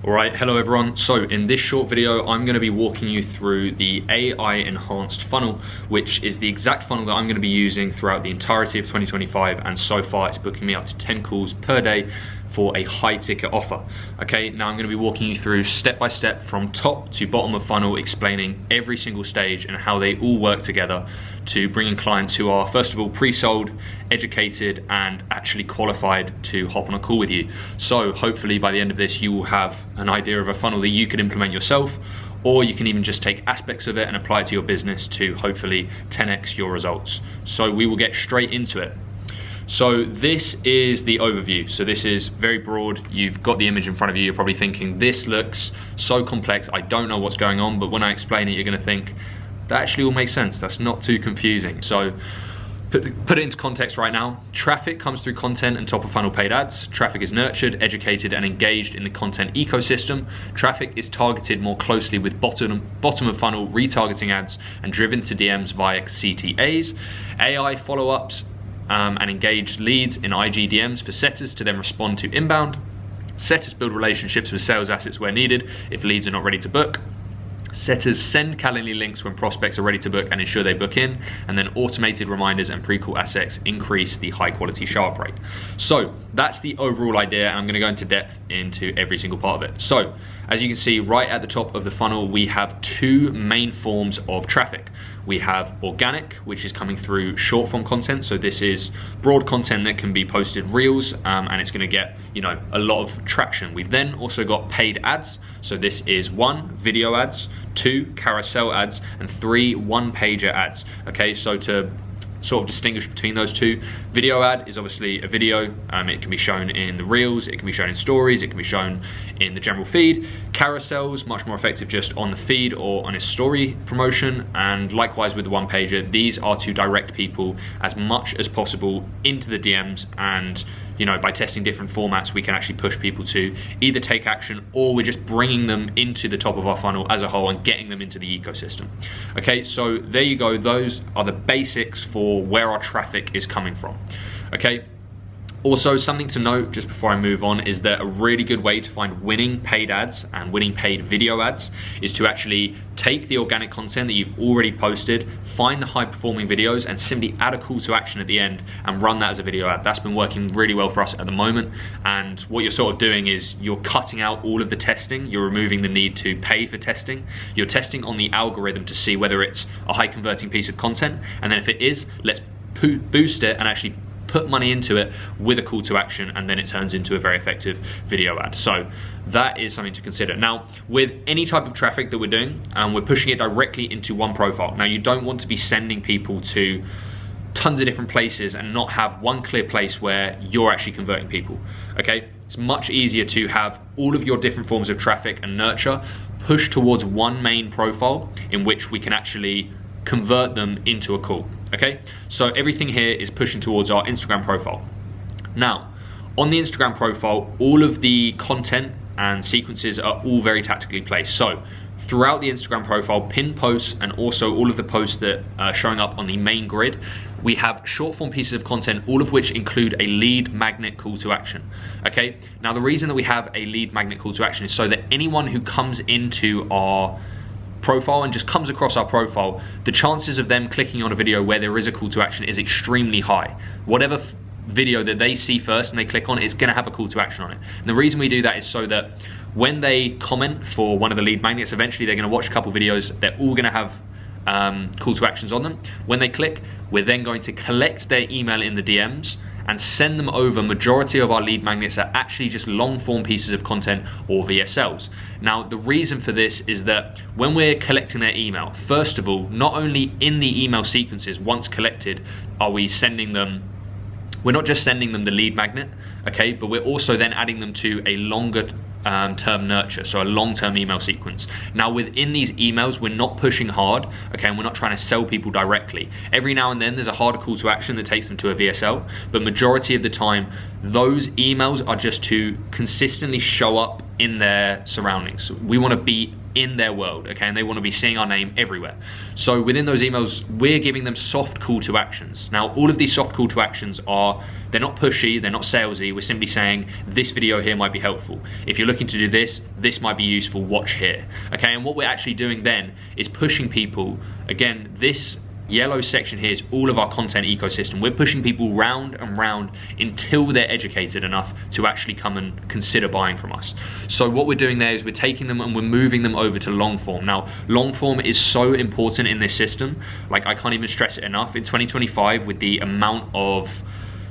Alright, hello everyone. So in this short video, I'm going to be walking you through the AI enhanced funnel, which is the exact funnel that I'm going to be using throughout the entirety of 2025, and so far it's booking me up to 10 calls per day for a high ticket offer. Okay, now I'm going to be walking you through step by step from top to bottom of funnel, explaining every single stage and how they all work together to bring in clients who are, first of all, pre-sold, educated, and actually qualified to hop on a call with you. So hopefully by the end of this, you will have an idea of a funnel that you can implement yourself, or you can even just take aspects of it and apply it to your business to hopefully 10x your results. So we will get straight into it. So this is the overview. So this is very broad. You've got the image in front of you. You're probably thinking, this looks so complex. I don't know what's going on. But when I explain it, you're going to think, that actually all makes sense. That's not too confusing. So put it into context right now. Traffic comes through content and top of funnel paid ads. Traffic is nurtured, educated, and engaged in the content ecosystem. Traffic is targeted more closely with bottom of funnel retargeting ads and driven to DMs via CTAs. AI follow-ups and engaged leads in IG DMs for setters to then respond to inbound. Setters build relationships with sales assets where needed if leads are not ready to book. Setters send Calendly links when prospects are ready to book and ensure they book in, and then automated reminders and pre-call assets increase the high quality show up rate. So that's the overall idea, and I'm going to go into depth into every single part of it. So as you can see right at the top of the funnel, we have two main forms of traffic. We have organic, which is coming through short form content. So this is broad content that can be posted reels, and it's going to get, a lot of traction. We've then also got paid ads. So this is 1, video ads, 2, carousel ads, and 3, one-pager ads. Okay, so to sort of distinguish between those two, video ad is obviously a video. It can be shown in the reels, it can be shown in stories, it can be shown in the general feed. Carousels, much more effective just on the feed or on a story promotion. And likewise with the one pager, these are to direct people as much as possible into the DMs, and by testing different formats, we can actually push people to either take action, or we're just bringing them into the top of our funnel as a whole and getting them into the ecosystem. Okay, so there you go. Those are the basics for where our traffic is coming from. Okay. Also, something to note just before I move on is that a really good way to find winning paid ads and winning paid video ads is to actually take the organic content that you've already posted, find the high performing videos, and simply add a call to action at the end and run that as a video ad. That's been working really well for us at the moment. And what you're sort of doing is you're cutting out all of the testing. You're removing the need to pay for testing. You're testing on the algorithm to see whether it's a high converting piece of content. And then if it is, let's boost it and actually put money into it with a call to action, and then it turns into a very effective video ad. So that is something to consider. Now, with any type of traffic that we're doing, we're pushing it directly into one profile. Now, you don't want to be sending people to tons of different places and not have one clear place where you're actually converting people. Okay, it's much easier to have all of your different forms of traffic and nurture push towards one main profile in which we can actually convert them into a call. Okay, so everything here is pushing towards our Instagram profile. Now, on the Instagram profile, all of the content and sequences are all very tactically placed. So throughout the Instagram profile, pinned posts, and also all of the posts that are showing up on the main grid, we have short form pieces of content, all of which include a lead magnet call to action. Okay, now the reason that we have a lead magnet call to action is so that anyone who comes into our profile and just comes across our profile, the chances of them clicking on a video where there is a call to action is extremely high. Whatever video that they see first and they click on, it's going to have a call to action on it. And the reason we do that is so that when they comment for one of the lead magnets, eventually they're going to watch a couple videos, they're all going to have call to actions on them. When they click, we're then going to collect their email in the DMs and send them over. Majority of our lead magnets are actually just long form pieces of content or VSLs. Now, the reason for this is that when we're collecting their email, first of all, not only in the email sequences once collected are we sending them, we're not just sending them the lead magnet, okay, but we're also then adding them to a longer term nurture, so a long-term email sequence. Now, within these emails, we're not pushing hard, okay, and we're not trying to sell people directly. Every now and then there's a harder call to action that takes them to a VSL, but majority of the time those emails are just to consistently show up in their surroundings. We want to be in their world, okay, and they want to be seeing our name everywhere. So within those emails, we're giving them soft call to actions. Now, all of these soft call to actions are, they're not pushy, they're not salesy, tactically, we're simply saying this video here might be helpful. If you're looking to do this, this might be useful, watch here. Okay, and what we're actually doing then is pushing people, again, this yellow section here is all of our content ecosystem. We're pushing people round and round until they're educated enough to actually come and consider buying from us. So what we're doing there is we're taking them and we're moving them over to long form. Now, long form is so important in this system. Like, I can't even stress it enough. In 2025, with the amount of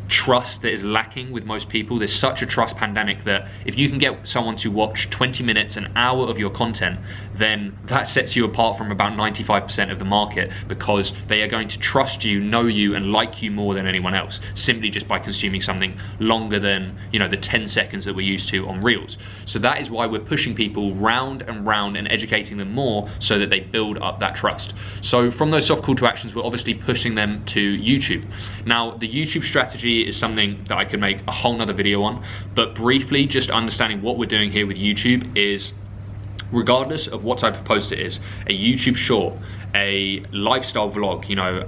trust that is lacking with most people, there's such a trust pandemic that if you can get someone to watch 20 minutes, an hour of your content, then that sets you apart from about 95% of the market, because they are going to trust you, know you, and like you more than anyone else, simply just by consuming something longer than, you know, the 10 seconds that we're used to on Reels. So that is why we're pushing people round and round and educating them more so that they build up that trust. So from those soft call to actions, we're obviously pushing them to YouTube. Now, the YouTube strategy is something that I could make a whole nother video on, but briefly, just understanding what we're doing here with YouTube is, regardless of what type of post it is, a YouTube short, a lifestyle vlog, you know,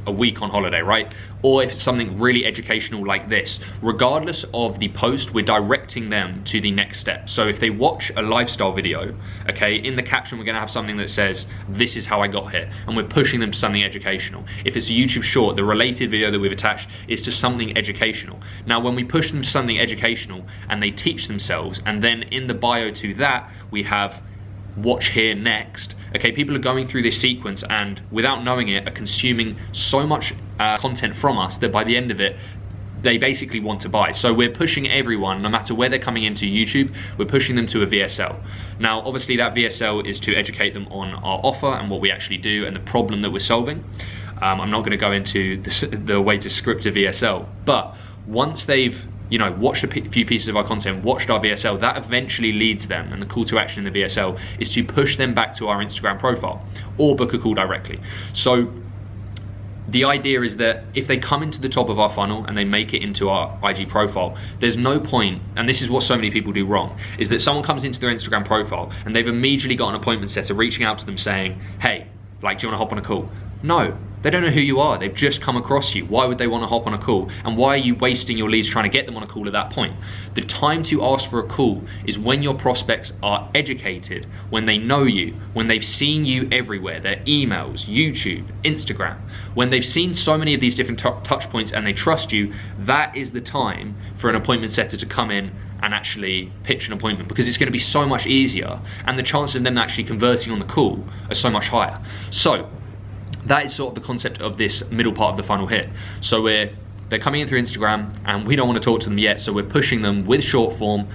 a week on holiday, right? Or if it's something really educational like this, regardless of the post, we're directing them to the next step. So if they watch a lifestyle video, okay, in the caption we're gonna have something that says, this is how I got here, and we're pushing them to something educational. If it's a YouTube short, the related video that we've attached is to something educational. Now, when we push them to something educational and they teach themselves, and then in the bio to that, we have watch here next, okay, people are going through this sequence and without knowing it are consuming so much content from us that by the end of it they basically want to buy. So we're pushing everyone, no matter where they're coming into YouTube, we're pushing them to a VSL. Now obviously that VSL is to educate them on our offer and what we actually do and the problem that we're solving. I'm not going to go into the way to script a VSL, but once they've, you know, watched a few pieces of our content, watched our VSL, that eventually leads them, and the call to action in the VSL is to push them back to our Instagram profile or book a call directly. So the idea is that if they come into the top of our funnel and they make it into our IG profile, there's no point, and this is what so many people do wrong, is that someone comes into their Instagram profile and they've immediately got an appointment setter reaching out to them saying, hey, like, do you want to hop on a call? No. They don't know who you are, they've just come across you. Why would they want to hop on a call? And why are you wasting your leads trying to get them on a call at that point? The time to ask for a call is when your prospects are educated, when they know you, when they've seen you everywhere, their emails, YouTube, Instagram. When they've seen so many of these different touch points and they trust you, that is the time for an appointment setter to come in and actually pitch an appointment, because it's going to be so much easier and the chances of them actually converting on the call are so much higher. So that is sort of the concept of this middle part of the funnel here. So they're coming in through Instagram and we don't want to talk to them yet, so we're pushing them with short form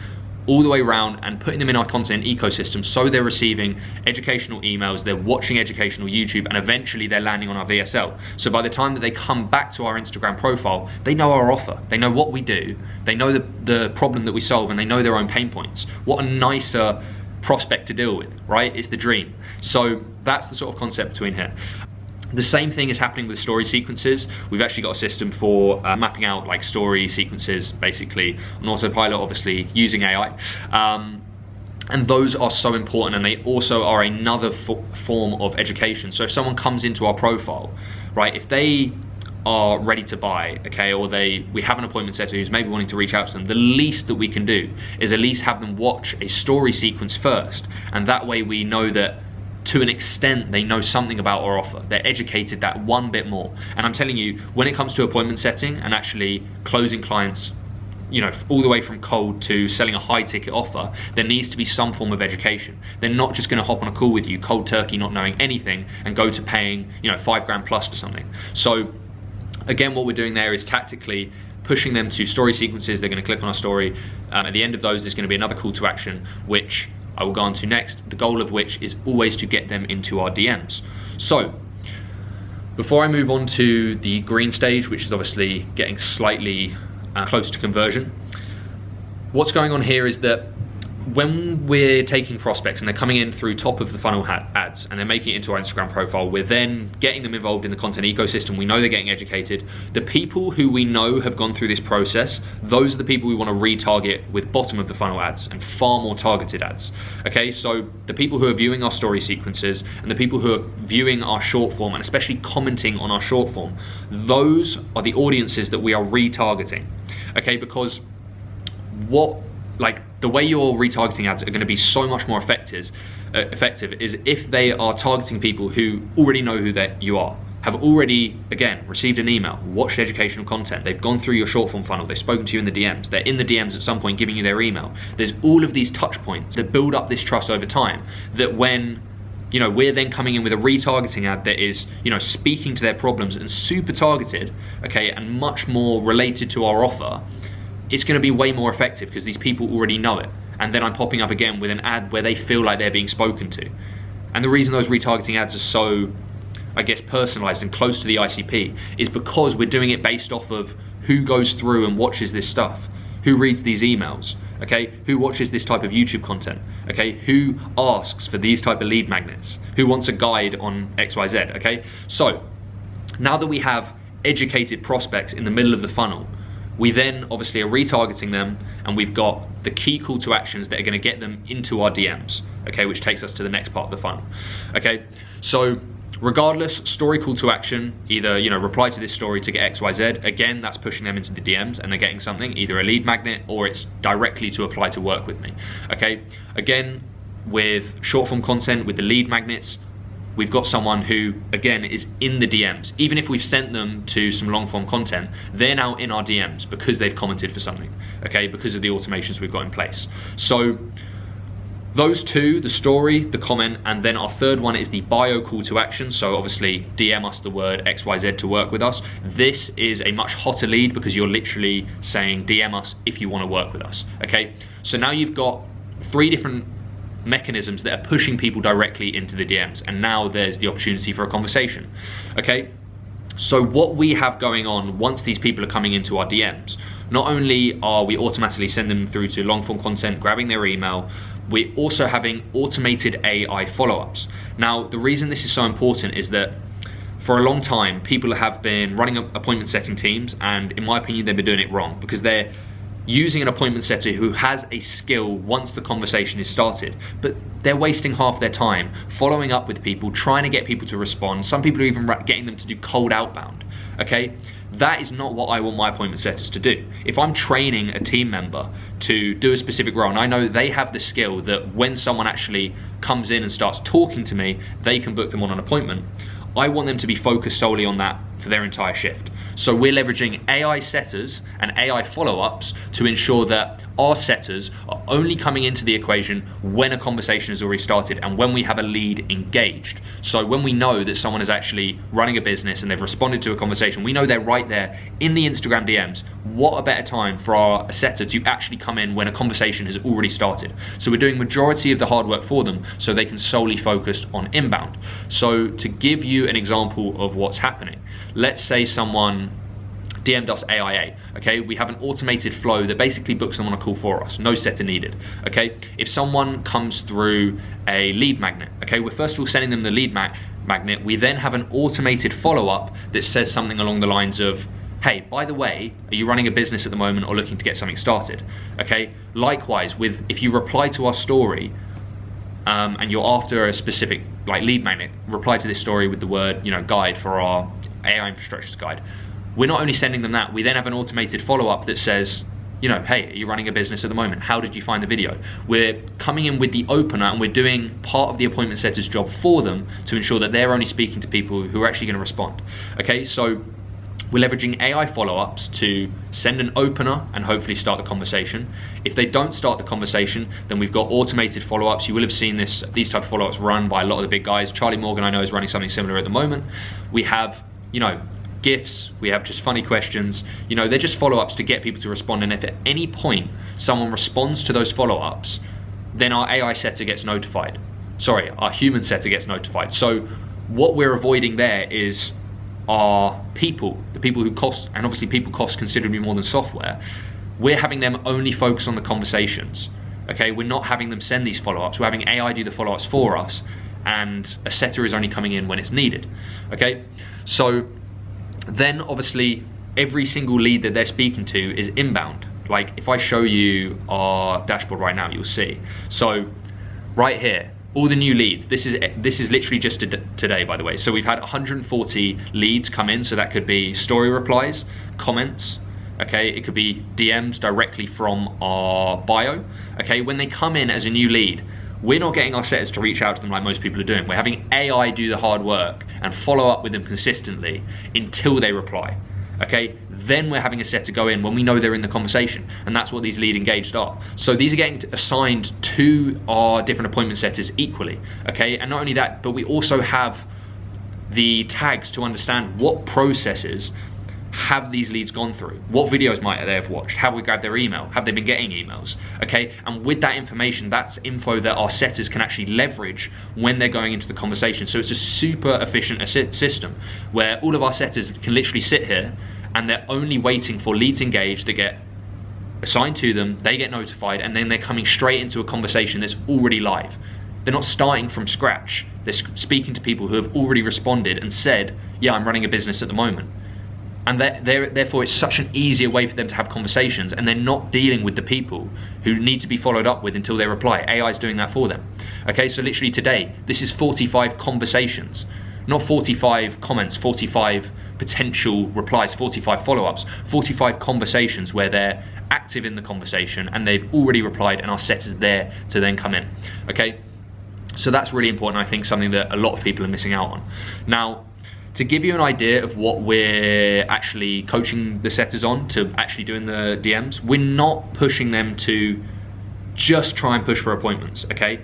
all the way around and putting them in our content ecosystem so they're receiving educational emails, they're watching educational YouTube, and eventually they're landing on our VSL. So by the time that they come back to our Instagram profile, they know our offer, they know what we do, they know the problem that we solve, and they know their own pain points. What a nicer prospect to deal with, right? It's the dream. So that's the sort of concept between here. The same thing is happening with story sequences. We've actually got a system for mapping out like story sequences basically on autopilot, obviously using AI. And those are so important, and they also are another form of education. So if someone comes into our profile, right, if they are ready to buy, okay, or we have an appointment setter who's maybe wanting to reach out to them, the least that we can do is at least have them watch a story sequence first, and that way we know that to an extent they know something about our offer. They're educated that one bit more. And I'm telling you, when it comes to appointment setting and actually closing clients, you know, all the way from cold to selling a high ticket offer, there needs to be some form of education. They're not just going to hop on a call with you cold turkey, not knowing anything, and go to paying, you know, $5 plus for something. So again, what we're doing there is tactically pushing them to story sequences. They're going to click on our story. At the end of those, there's going to be another call to action, which I will go on to next, the goal of which is always to get them into our DMs. So, before I move on to the green stage, which is obviously getting slightly close to conversion, what's going on here is that when we're taking prospects and they're coming in through top of the funnel ads and they're making it into our Instagram profile, we're then getting them involved in the content ecosystem. We know they're getting educated. The people who we know have gone through this process, those are the people we want to retarget with bottom of the funnel ads and far more targeted ads. Okay, so the people who are viewing our story sequences and the people who are viewing our short form and especially commenting on our short form, those are the audiences that we are retargeting. Okay, because the way your retargeting ads are going to be so much more effective is if they are targeting people who already know who you are, have already, again, received an email, watched educational content, they've gone through your short form funnel, they've spoken to you in the DMs, they're in the DMs at some point giving you their email. There's all of these touch points that build up this trust over time, that when we're then coming in with a retargeting ad that is, speaking to their problems and super targeted, okay, and much more related to our offer, it's going to be way more effective because these people already know it. And then I'm popping up again with an ad where they feel like they're being spoken to. And the reason those retargeting ads are so, I guess, personalized and close to the ICP is because we're doing it based off of who goes through and watches this stuff, who reads these emails, okay, who watches this type of YouTube content, okay, who asks for these type of lead magnets, who wants a guide on XYZ, okay? So now that we have educated prospects in the middle of the funnel, we then obviously are retargeting them, and we've got the key call to actions that are going to get them into our DMs, okay, which takes us to the next part of the funnel, okay? So regardless, story call to action, either reply to this story to get XYZ, again, that's pushing them into the DMs and they're getting something, either a lead magnet or it's directly to apply to work with me, okay? Again, with short form content, with the lead magnets, we've got someone who, again, is in the DMs. Even if we've sent them to some long form content, they're now in our DMs because they've commented for something, okay, because of the automations we've got in place. So those two, the story, the comment, and then our third one is the bio call to action. So obviously DM us the word XYZ to work with us. This is a much hotter lead because you're literally saying DM us if you want to work with us, okay? So now you've got 3 different mechanisms that are pushing people directly into the DMs, and now there's the opportunity for a conversation, okay? So what we have going on once these people are coming into our DMs, not only are we automatically sending them through to long form content, grabbing their email, we're also having automated AI follow-ups. Now, the reason this is so important is that for a long time, people have been running appointment setting teams, and in my opinion, they've been doing it wrong because they're using an appointment setter who has a skill once the conversation is started, but they're wasting half their time following up with people, trying to get people to respond. Some people are even getting them to do cold outbound, okay? That is not what I want my appointment setters to do. If I'm training a team member to do a specific role, and I know they have the skill that when someone actually comes in and starts talking to me, they can book them on an appointment, I want them to be focused solely on that for their entire shift. So we're leveraging AI setters and AI follow-ups to ensure that our setters are only coming into the equation when a conversation has already started and when we have a lead engaged. So when we know that someone is actually running a business and they've responded to a conversation, we know they're right there in the Instagram DMs. What a better time for our setter to actually come in when a conversation has already started. So we're doing majority of the hard work for them so they can solely focus on inbound. So to give you an example of what's happening, let's say someone DM'd us AIA, okay? We have an automated flow that basically books them on a call for us, no setter needed, okay? If someone comes through a lead magnet, okay, we're first of all sending them the lead magnet, we then have an automated follow-up that says something along the lines of, hey, by the way, are you running a business at the moment or looking to get something started, okay? Likewise, if you reply to our story and you're after a specific lead magnet, reply to this story with the word, guide for our AI infrastructures guide. We're not only sending them that, we then have an automated follow-up that says, hey, are you running a business at the moment? How did you find the video? We're coming in with the opener and we're doing part of the appointment setter's job for them to ensure that they're only speaking to people who are actually going to respond. Okay, so we're leveraging AI follow-ups to send an opener and hopefully start the conversation. If they don't start the conversation, then we've got automated follow-ups. You will have seen these type of follow-ups run by a lot of the big guys. Charlie Morgan, I know, is running something similar at the moment. We have, GIFs, we have just funny questions, they're just follow-ups to get people to respond, and if at any point someone responds to those follow-ups, then our AI setter gets notified. Sorry, our human setter gets notified. So what we're avoiding there is our people, the people who cost, and obviously people cost considerably more than software, we're having them only focus on the conversations, okay? We're not having them send these follow-ups, we're having AI do the follow-ups for us, and a setter is only coming in when it's needed, okay? So then obviously every single lead that they're speaking to is inbound. Like if I show you our dashboard right now, you'll see. So right here, all the new leads, this is literally just today, by the way. So we've had 140 leads come in, so that could be story replies, comments, okay? It could be DMs directly from our bio, okay? When they come in as a new lead, we're not getting our setters to reach out to them like most people are doing. We're having AI do the hard work and follow up with them consistently until they reply, okay? Then we're having a setter go in when we know they're in the conversation, and that's what these lead engaged are. So these are getting assigned to our different appointment setters equally, okay? And not only that, but we also have the tags to understand what processes have these leads gone through, what videos might they have watched, have we grabbed their email, have they been getting emails, okay? And with that information, that's info that our setters can actually leverage when they're going into the conversation. So it's a super efficient system where all of our setters can literally sit here and they're only waiting for leads engaged that get assigned to them, they get notified, and then they're coming straight into a conversation that's already live. They're not starting from scratch. They're speaking to people who have already responded and said, yeah, I'm running a business at the moment. And therefore it's such an easier way for them to have conversations, and they're not dealing with the people who need to be followed up with until they reply. AI is doing that for them. Okay, so literally today, this is 45 conversations, not 45 comments, 45 potential replies, 45 follow-ups, 45 conversations where they're active in the conversation and they've already replied and our set is there to then come in. Okay, so that's really important. I think something that a lot of people are missing out on. Now, to give you an idea of what we're actually coaching the setters on to actually doing the DMs, we're not pushing them to just try and push for appointments, okay?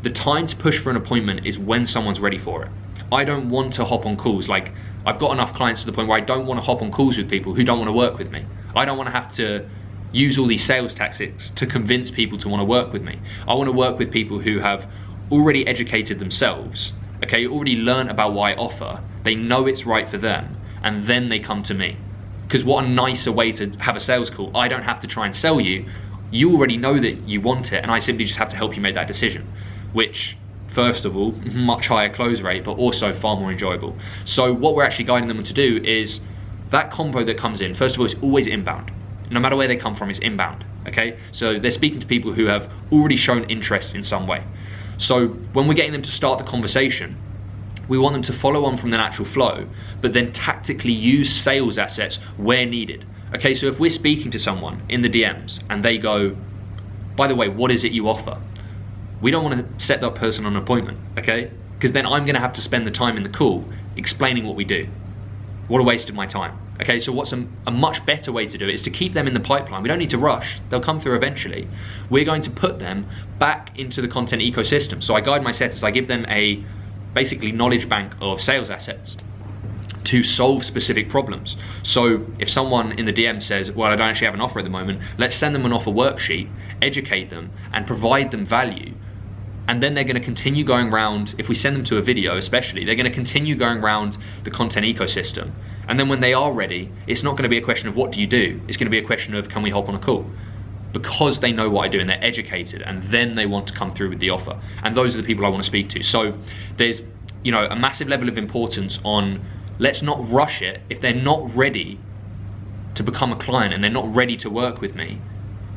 The time to push for an appointment is when someone's ready for it. I don't want to hop on calls. Like, I've got enough clients to the point where I don't want to hop on calls with people who don't want to work with me. I don't want to have to use all these sales tactics to convince people to want to work with me. I want to work with people who have already educated themselves, okay, already learned about what I offer, they know it's right for them, and then they come to me. Because what a nicer way to have a sales call. I don't have to try and sell you. You already know that you want it, and I simply just have to help you make that decision. Which, first of all, much higher close rate, but also far more enjoyable. So what we're actually guiding them to do is, that convo that comes in, first of all, it's always inbound. No matter where they come from, it's inbound, okay? So they're speaking to people who have already shown interest in some way. So when we're getting them to start the conversation, we want them to follow on from the natural flow, but then tactically use sales assets where needed. Okay, so if we're speaking to someone in the DMs and they go, by the way, what is it you offer? We don't want to set that person on an appointment, okay? Because then I'm gonna have to spend the time in the call explaining what we do. What a waste of my time. Okay, so what's a much better way to do it is to keep them in the pipeline. We don't need to rush, they'll come through eventually. We're going to put them back into the content ecosystem. So I guide my setters, I give them a basically knowledge bank of sales assets to solve specific problems. So if someone in the DM says, well, I don't actually have an offer at the moment, let's send them an offer worksheet, educate them, and provide them value. And then they're gonna continue going around, if we send them to a video especially, they're gonna continue going around the content ecosystem. And then when they are ready, it's not gonna be a question of what do you do, it's gonna be a question of can we hop on a call? Because they know what I do and they're educated, and then they want to come through with the offer. And those are the people I want to speak to. So there's, you know, a massive level of importance on, let's not rush it. If they're not ready to become a client and they're not ready to work with me,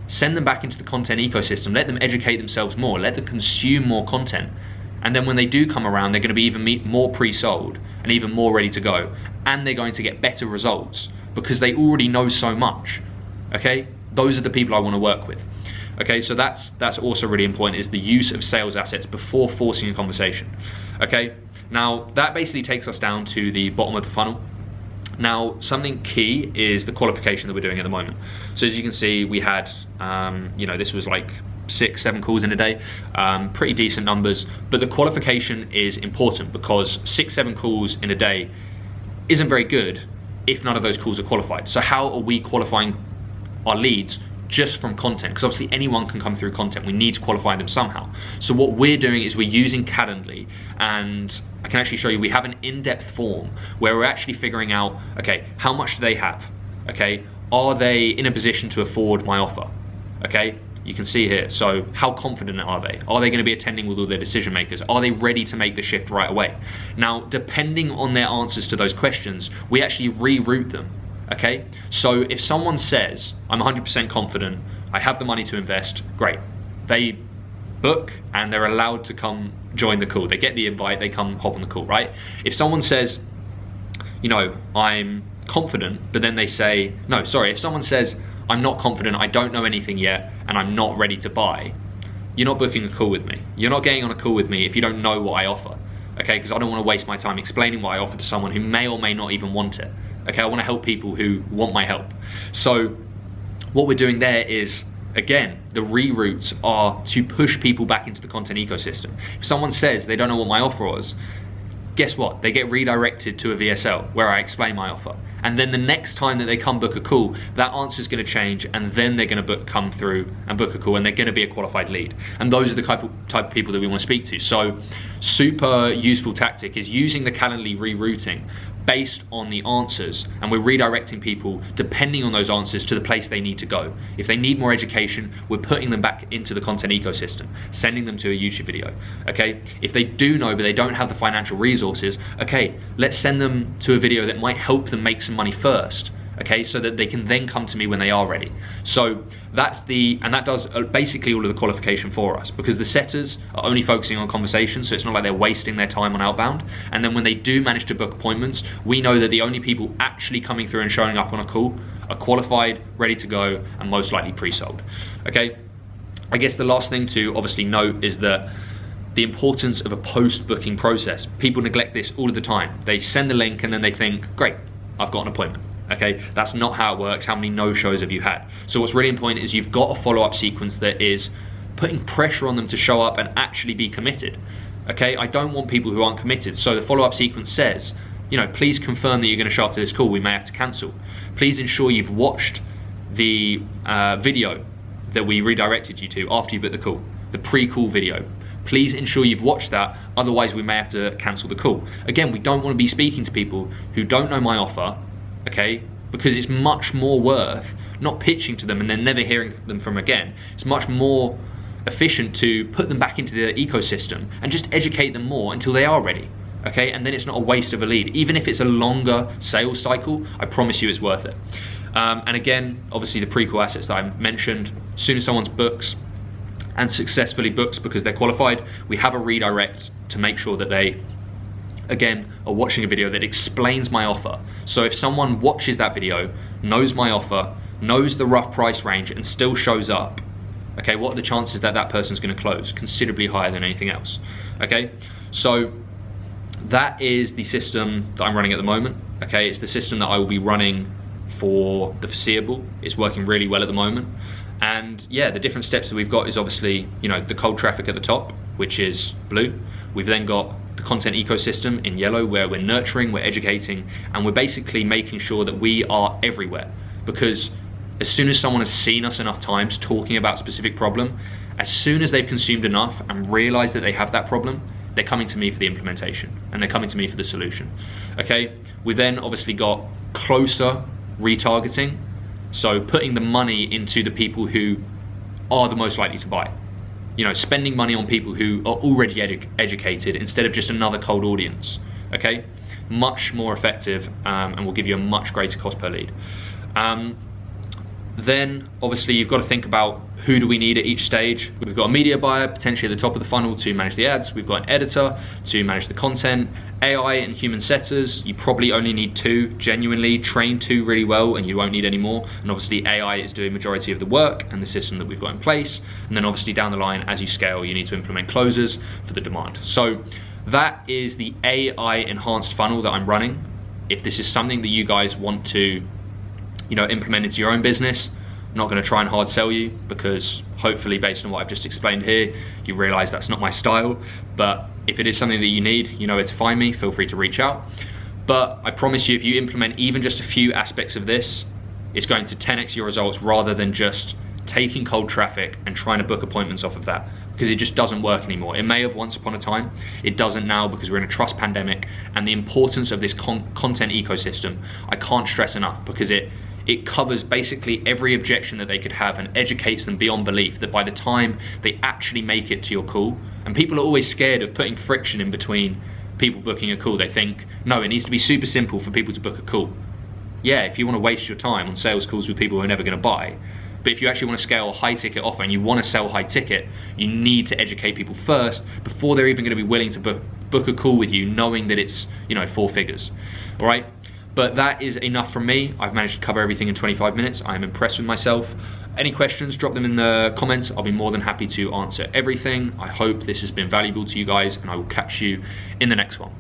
send them back into the content ecosystem, let them educate themselves more, let them consume more content. And then when they do come around, they're going to be even more pre-sold and even more ready to go. And they're going to get better results because they already know so much, okay? Those are the people I want to work with. Okay, so that's also really important, is the use of sales assets before forcing a conversation. Okay, now that basically takes us down to the bottom of the funnel. Now, something key is the qualification that we're doing at the moment. So as you can see, we had, you know, this was like 6-7 calls in a day, pretty decent numbers, but the qualification is important because 6-7 calls in a day isn't very good if none of those calls are qualified. So how are we qualifying our leads just from content? Because obviously anyone can come through content, we need to qualify them somehow. So what we're doing is we're using Calendly, and I can actually show you, we have an in-depth form where we're actually figuring out, okay, how much do they have? Okay, are they in a position to afford my offer? Okay, you can see here, so how confident are they? Are they going to be attending with all their decision makers? Are they ready to make the shift right away? Now, depending on their answers to those questions, we actually reroute them. Okay, so if someone says, I'm 100% confident, I have the money to invest, great. They book and they're allowed to come join the call. They get the invite, they come hop on the call, right? If someone says, you know, I'm confident, but then they say, no, sorry, if someone says, I'm not confident, I don't know anything yet, and I'm not ready to buy, you're not booking a call with me. You're not getting on a call with me if you don't know what I offer, okay? Because I don't want to waste my time explaining what I offer to someone who may or may not even want it, okay? I want to help people who want my help. So what we're doing there is, again, the reroutes are to push people back into the content ecosystem. If someone says they don't know what my offer was, guess what? They get redirected to a VSL where I explain my offer. And then the next time that they come book a call, that answer is going to change, and then they're going to come through and book a call, and they're going to be a qualified lead. And those are the type of people that we want to speak to. So super useful tactic is using the Calendly rerouting based on the answers, and we're redirecting people depending on those answers to the place they need to go. If they need more education, we're putting them back into the content ecosystem, sending them to a YouTube video, okay? If they do know but they don't have the financial resources, okay, let's send them to a video that might help them make some money first, okay, so that they can then come to me when they are ready. So that does basically all of the qualification for us, because the setters are only focusing on conversations, so it's not like they're wasting their time on outbound. And then when they do manage to book appointments, we know that the only people actually coming through and showing up on a call are qualified, ready to go, and most likely pre-sold, okay? I guess the last thing to obviously note is that the importance of a post-booking process. People neglect this all of the time. They send the link and then they think, great, I've got an appointment. Okay, that's not how it works. How many no-shows have you had? So what's really important is you've got a follow-up sequence that is putting pressure on them to show up and actually be committed. Okay, I don't want people who aren't committed. So the follow-up sequence says, you know, please confirm that you're going to show up to this call. We may have to cancel. Please ensure you've watched the video that we redirected you to after you booked the call, the pre-call video. Please ensure you've watched that, otherwise we may have to cancel the call. Again, we don't want to be speaking to people who don't know my offer, okay, because it's much more worth not pitching to them and then never hearing them from again. It's much more efficient to put them back into the ecosystem and just educate them more until they are ready, okay? And then it's not a waste of a lead. Even if it's a longer sales cycle, I promise you it's worth it. And again, obviously the pre-call assets that I mentioned, as soon as someone's books and successfully books because they're qualified, we have a redirect to make sure that they, again, are watching a video that explains my offer. So if someone watches that video, knows my offer, knows the rough price range, and still shows up, okay, what are the chances that that person's going to close? Considerably higher than anything else, okay? So that is the system that I'm running at the moment, okay? It's the system that I will be running for the foreseeable. It's working really well at the moment. And yeah, the different steps that we've got is obviously, you know, the cold traffic at the top, which is blue. We've then got the content ecosystem in yellow, where we're nurturing, we're educating, and we're basically making sure that we are everywhere. Because as soon as someone has seen us enough times talking about a specific problem, as soon as they've consumed enough and realized that they have that problem, they're coming to me for the implementation, and they're coming to me for the solution, okay? We then obviously got closer retargeting, so putting the money into the people who are the most likely to buy. You know, spending money on people who are already educated instead of just another cold audience, okay? Much more effective, and will give you a much greater cost per lead. Then obviously you've got to think about who do we need at each stage. We've got a media buyer potentially at the top of the funnel to manage the ads. We've got an editor to manage the content. AI and human setters, you probably only need 2, genuinely. Train 2 really well and you won't need any more. And obviously AI is doing majority of the work and the system that we've got in place. And then obviously down the line, as you scale, you need to implement closers for the demand. So that is the AI enhanced funnel that I'm running. If this is something that you guys want to, you know, implement into your own business, I'm not going to try and hard sell you, because hopefully based on what I've just explained here, you realize that's not my style. But if it is something that you need, you know where to find me, feel free to reach out. But I promise you, if you implement even just a few aspects of this, it's going to 10x your results rather than just taking cold traffic and trying to book appointments off of that, because it just doesn't work anymore. It may have once upon a time, it doesn't now, because we're in a trust pandemic, and the importance of this content ecosystem, I can't stress enough, because it covers basically every objection that they could have and educates them beyond belief, that by the time they actually make it to your call, and people are always scared of putting friction in between people booking a call. They think, no, it needs to be super simple for people to book a call. Yeah, if you want to waste your time on sales calls with people who are never going to buy, but if you actually want to scale a high ticket offer and you want to sell high ticket, you need to educate people first before they're even going to be willing to book a call with you, knowing that it's, you know, 4 figures. All right. But that is enough from me. I've managed to cover everything in 25 minutes. I'm impressed with myself. Any questions, drop them in the comments. I'll be more than happy to answer everything. I hope this has been valuable to you guys, and I will catch you in the next one.